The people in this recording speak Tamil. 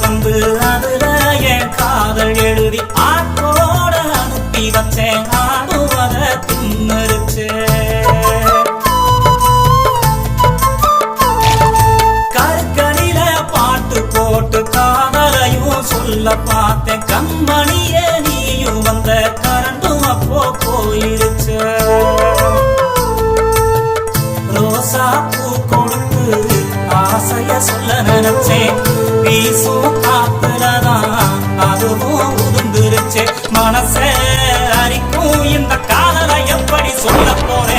வந்து அதுல என் காதல் எழுதி ஆட்டோட அனுப்பி வச்சேன். நானும் அதை தின்னரிச்சேன். கற்கடியில பாட்டு போட்டு காதலையும் சொல்ல பார்த்தேன். கண்மணியே நீயும் வந்த கரண்டும் அப்போ போயிடுச்சு. ரோசா பூ கொடுத்து ஆசைய சொல்ல நினைச்சேன். வீசும் காத்துலதான் அதுவும் உதிர்ந்துருச்சு. மனச அரிக்கும் இந்த காதலை எப்படி சொல்ல போற?